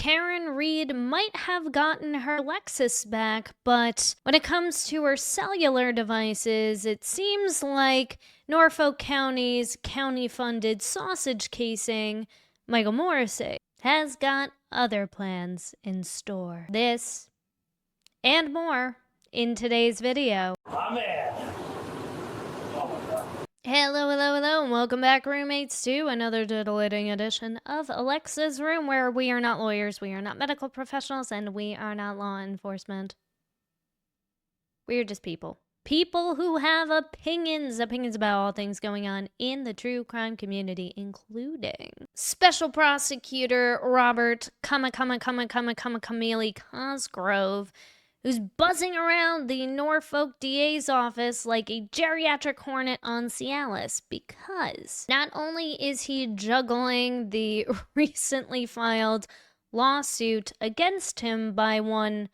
Karen Reed might have gotten her Lexus back, but when it comes to her cellular devices, it seems like Norfolk County's county-funded sausage casing, Michael Morrissey, has got other plans in store. This and more in today's video. My man. Hello, and welcome back, roommates, to another titillating edition of Alexasrewm, where we are not lawyers, we are not medical professionals, and we are not law enforcement. We are just people. People who have opinions about all things going on in the true crime community, including Special Prosecutor Robert Camille Cosgrove, who's buzzing around the Norfolk DA's office like a geriatric hornet on Cialis, because not only is he juggling the recently filed lawsuit against him by one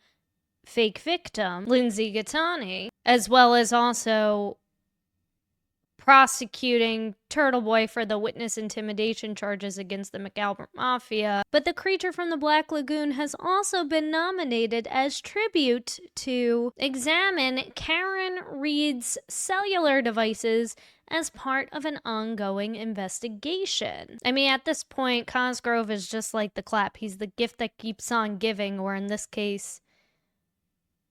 fake victim, Lindsay Gattani, as well as also prosecuting Turtle Boy for the witness intimidation charges against the McAlbert Mafia. But the creature from the Black Lagoon has also been nominated as tribute to examine Karen Reed's cellular devices as part of an ongoing investigation. I mean, at this point, Cosgrove is just like the clap. He's the gift that keeps on giving, or in this case,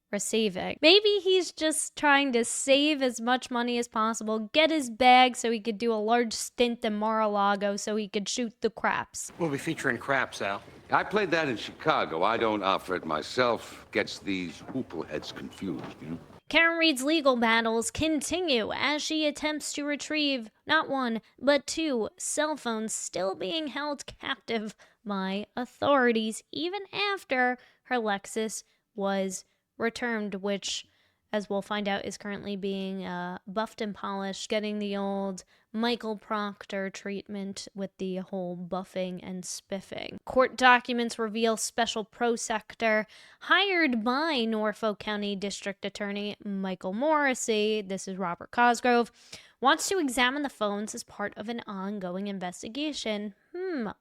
receiving. Maybe he's just trying to save as much money as possible, get his bag so he could do a large stint in Mar-a-Lago so he could shoot the craps. We'll be featuring craps, Al. I played that in Chicago. I don't offer it myself. Gets these hoople heads confused, you know? Karen Reed's legal battles continue as she attempts to retrieve not one, but two cell phones still being held captive by authorities even after her Lexus was returned, which, as we'll find out, is currently being buffed and polished, getting the old Michael Proctor treatment with the whole buffing and spiffing. Court documents reveal special prosecutor hired by Norfolk County District Attorney Michael Morrissey, this is Robert Cosgrove, wants to examine the phones as part of an ongoing investigation.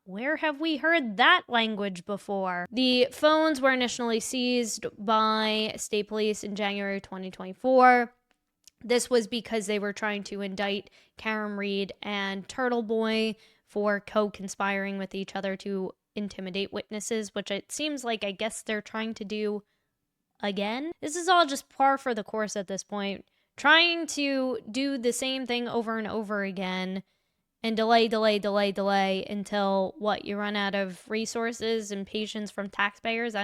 Where have we heard that language before? The phones were initially seized by state police in January 2024. This was because they were trying to indict Karen Reed and Turtle Boy for co-conspiring with each other to intimidate witnesses, which it seems like I guess they're trying to do again. This is all just par for the course at this point. Trying to do the same thing over and over again and delay until, what, you run out of resources and patience from taxpayers?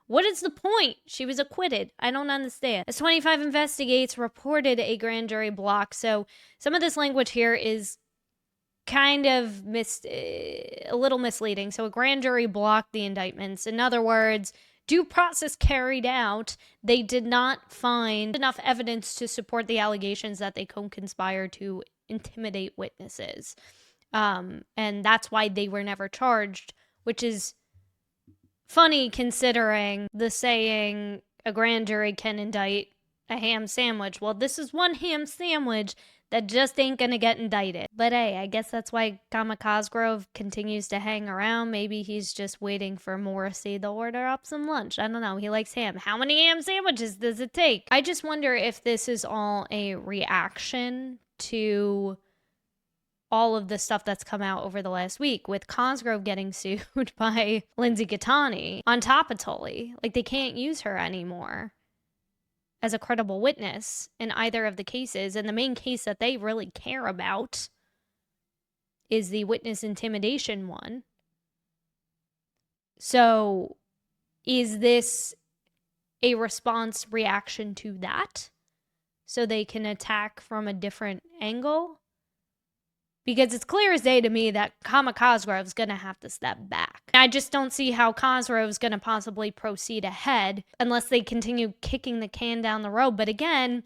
What is the point? She was acquitted. I don't understand. As 25 investigates reported a grand jury block, so some of this language here is kind of a little misleading. So a grand jury blocked the indictments. In other words, due process carried out. They did not find enough evidence to support the allegations that they co-conspired to intimidate witnesses. And that's why they were never charged, which is funny considering the saying a grand jury can indict a ham sandwich. Well, this is one ham sandwich that just ain't gonna get indicted. But hey, I guess that's why Cosgrove continues to hang around. Maybe he's just waiting for Morrissey to order up some lunch. I don't know. He likes ham. How many ham sandwiches does it take? I just wonder if this is all a reaction to all of the stuff that's come out over the last week, with Cosgrove getting sued by Lindsay Gattani on top of Tully. Like, they can't use her anymore as a credible witness in either of the cases. And the main case that they really care about is the witness intimidation one. So is this a response reaction to that, so they can attack from a different angle? Because it's clear as day to me that Cosgrove's going to have to step back. I just don't see how Cosgrove's going to possibly proceed ahead unless they continue kicking the can down the road. But again,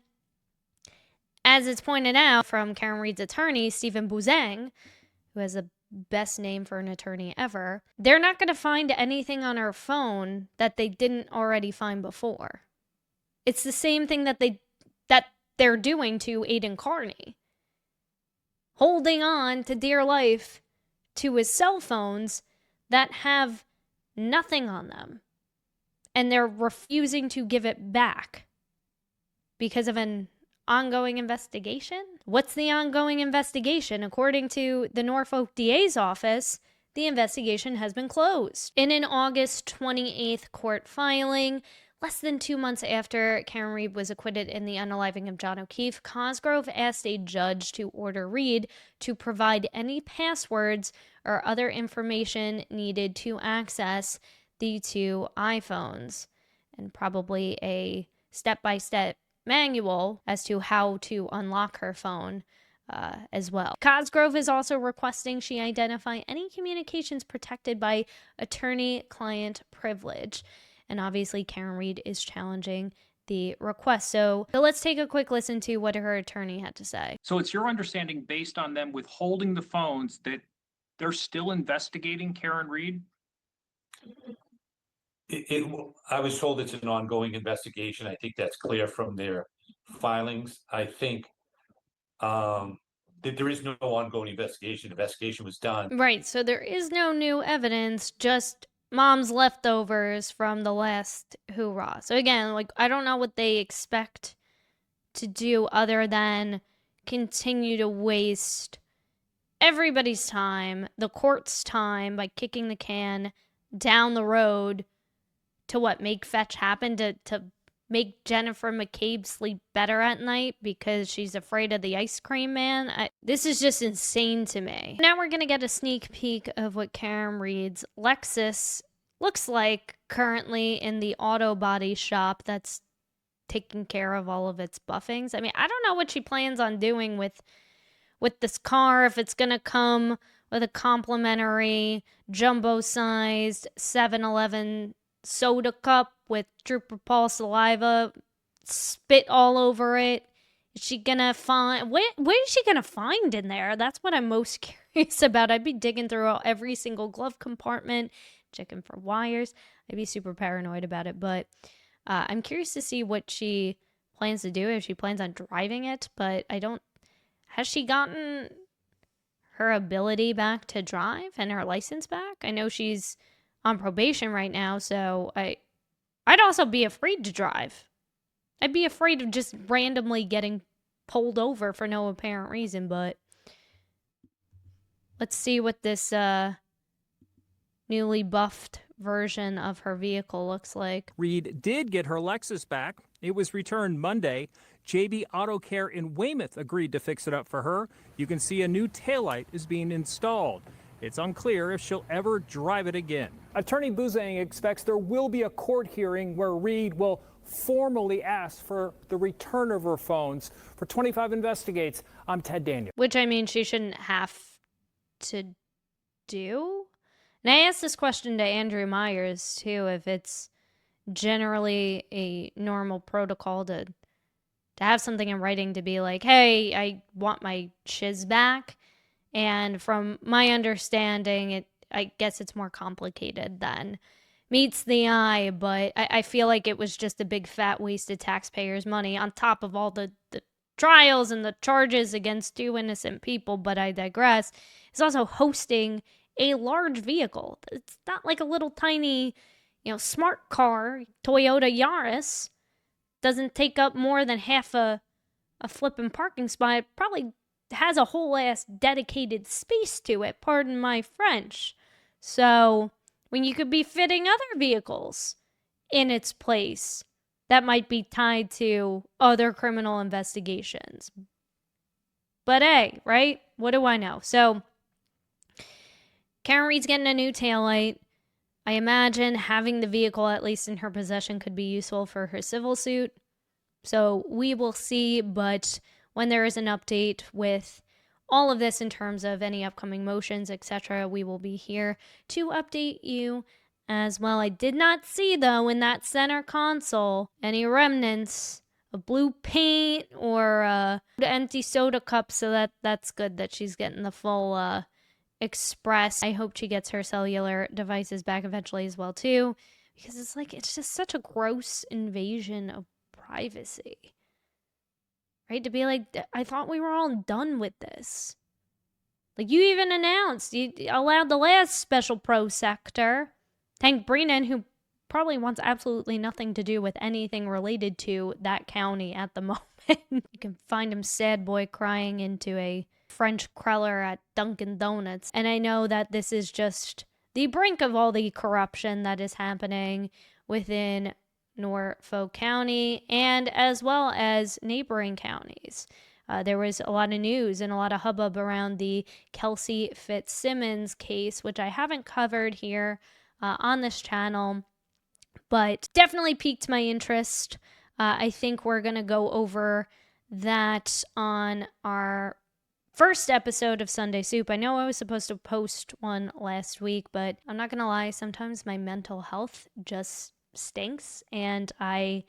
as it's pointed out from Karen Reed's attorney, Stephen Bouzang, who has the best name for an attorney ever, they're not going to find anything on her phone that they didn't already find before. It's the same thing that they're doing to Aidan Carney, holding on to dear life to his cell phones that have nothing on them. And they're refusing to give it back because of an ongoing investigation? What's the ongoing investigation? According to the Norfolk DA's office, the investigation has been closed. In an August 28th court filing, less than 2 months after Karen Reed was acquitted in the unaliving of John O'Keefe, Cosgrove asked a judge to order Reed to provide any passwords or other information needed to access the 2 iPhones, and probably a step-by-step manual as to how to unlock her phone as well. Cosgrove is also requesting she identify any communications protected by attorney-client privilege. And obviously, Karen Reed is challenging the request. So let's take a quick listen to what her attorney had to say. So it's your understanding, based on them withholding the phones, that they're still investigating Karen Reed? I was told it's an ongoing investigation. I think that's clear from their filings. I think that there is no ongoing investigation. The investigation was done. Right, so there is no new evidence, just mom's leftovers from the last hoorah. So again, like, I don't know what they expect to do other than continue to waste everybody's time, the court's time, by kicking the can down the road to what, make fetch happen, to make Jennifer McCabe sleep better at night because she's afraid of the ice cream man. This is just insane to me. Now we're gonna get a sneak peek of what Karen Reed's Lexus looks like currently in the auto body shop that's taking care of all of its buffings. I mean, I don't know what she plans on doing with this car, if it's gonna come with a complimentary jumbo-sized 7-Eleven soda cup with Trooper Paul saliva spit all over it. Is she gonna find what is she gonna find in there? That's what I'm most curious about. I'd be digging through every single glove compartment, checking for wires. I'd be super paranoid about it, but I'm curious to see what she plans to do, if she plans on driving it. But has she gotten her ability back to drive and her license back? I know she's on probation right now, so I'd also be afraid to drive. I'd be afraid of just randomly getting pulled over for no apparent reason, but let's see what this newly buffed version of her vehicle looks like. Reed did get her Lexus back. It was returned Monday. JB Auto Care in Weymouth agreed to fix it up for her. You can see a new taillight is being installed. It's unclear if she'll ever drive it again. Attorney Buzang expects there will be a court hearing where Reed will formally ask for the return of her phones. For 25 Investigates, I'm Ted Daniel. Which, I mean, she shouldn't have to do. And I asked this question to Andrew Myers, too, if it's generally a normal protocol to have something in writing to be like, hey, I want my shiz back. And from my understanding, I guess it's more complicated than meets the eye, but I feel like it was just a big fat waste of taxpayers' money on top of all the trials and the charges against 2 innocent people, but I digress. It's also hosting a large vehicle. It's not like a little tiny, smart car. Toyota Yaris doesn't take up more than half a flippin' parking spot. It probably has a whole ass dedicated space to it, pardon my French. So when you could be fitting other vehicles in its place that might be tied to other criminal investigations. But hey, right? What do I know? So Karen Reed's getting a new taillight. I imagine having the vehicle, at least in her possession, could be useful for her civil suit. So we will see, but when there is an update with all of this in terms of any upcoming motions, etc., we will be here to update you as well. I did not see, though, in that center console any remnants of blue paint or empty soda cups, so that's good that she's getting the full express. I hope she gets her cellular devices back eventually as well, too, because it's just such a gross invasion of privacy. Right? To be like, I thought we were all done with this. Like, you even announced you allowed the last special pro sector Thank Brennan, who probably wants absolutely nothing to do with anything related to that county at the moment. You can find him sad boy crying into a French cruller at Dunkin' Donuts. And I know that this is just the brink of all the corruption that is happening within Norfolk County and as well as neighboring counties. There was a lot of news and a lot of hubbub around the Kelsey Fitzsimmons case, which I haven't covered here on this channel, but definitely piqued my interest. I think we're going to go over that on our first episode of Sunday Soup. I know I was supposed to post one last week, but I'm not going to lie, sometimes my mental health just stinks, and I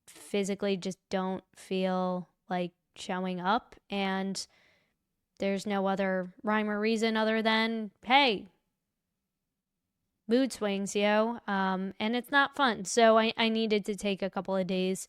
physically just don't feel like showing up, and there's no other rhyme or reason other than, hey, mood swings, and it's not fun. So I needed to take a couple of days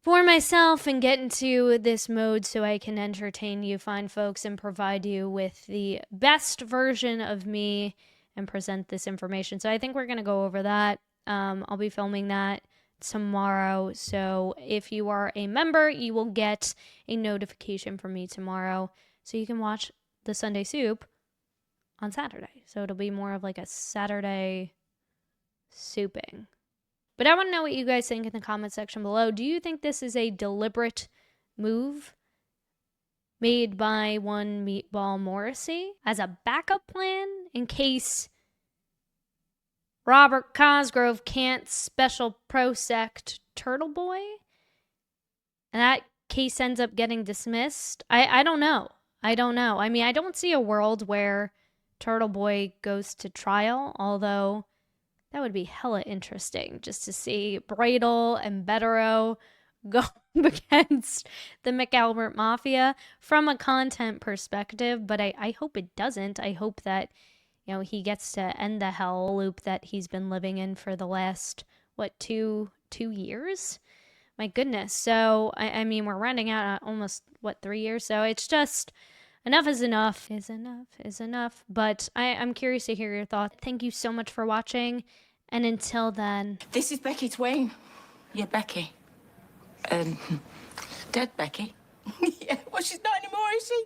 for myself and get into this mode so I can entertain you fine folks and provide you with the best version of me and present this information. So I think we're going to go over that. I'll be filming that tomorrow. So if you are a member, you will get a notification from me tomorrow so you can watch the Sunday Soup on Saturday. So it'll be more of like a Saturday souping. But I want to know what you guys think in the comment section below. Do you think this is a deliberate move made by one Meatball Morrissey as a backup plan in case Robert Cosgrove can't special prosect Turtle Boy and that case ends up getting dismissed? I don't know. I mean, I don't see a world where Turtle Boy goes to trial, although that would be hella interesting just to see Bradle and Bettero go against the McAlbert Mafia from a content perspective, but I hope it doesn't. I hope that, you know, he gets to end the hell loop that he's been living in for the last, what, two years? My goodness. So, I mean, we're running out almost, 3 years? So it's just, enough is enough. Is enough. But I'm curious to hear your thoughts. Thank you so much for watching. And until then. This is Becky Twain. Yeah, Becky. Dead Becky. Yeah, well, she's not anymore, is she?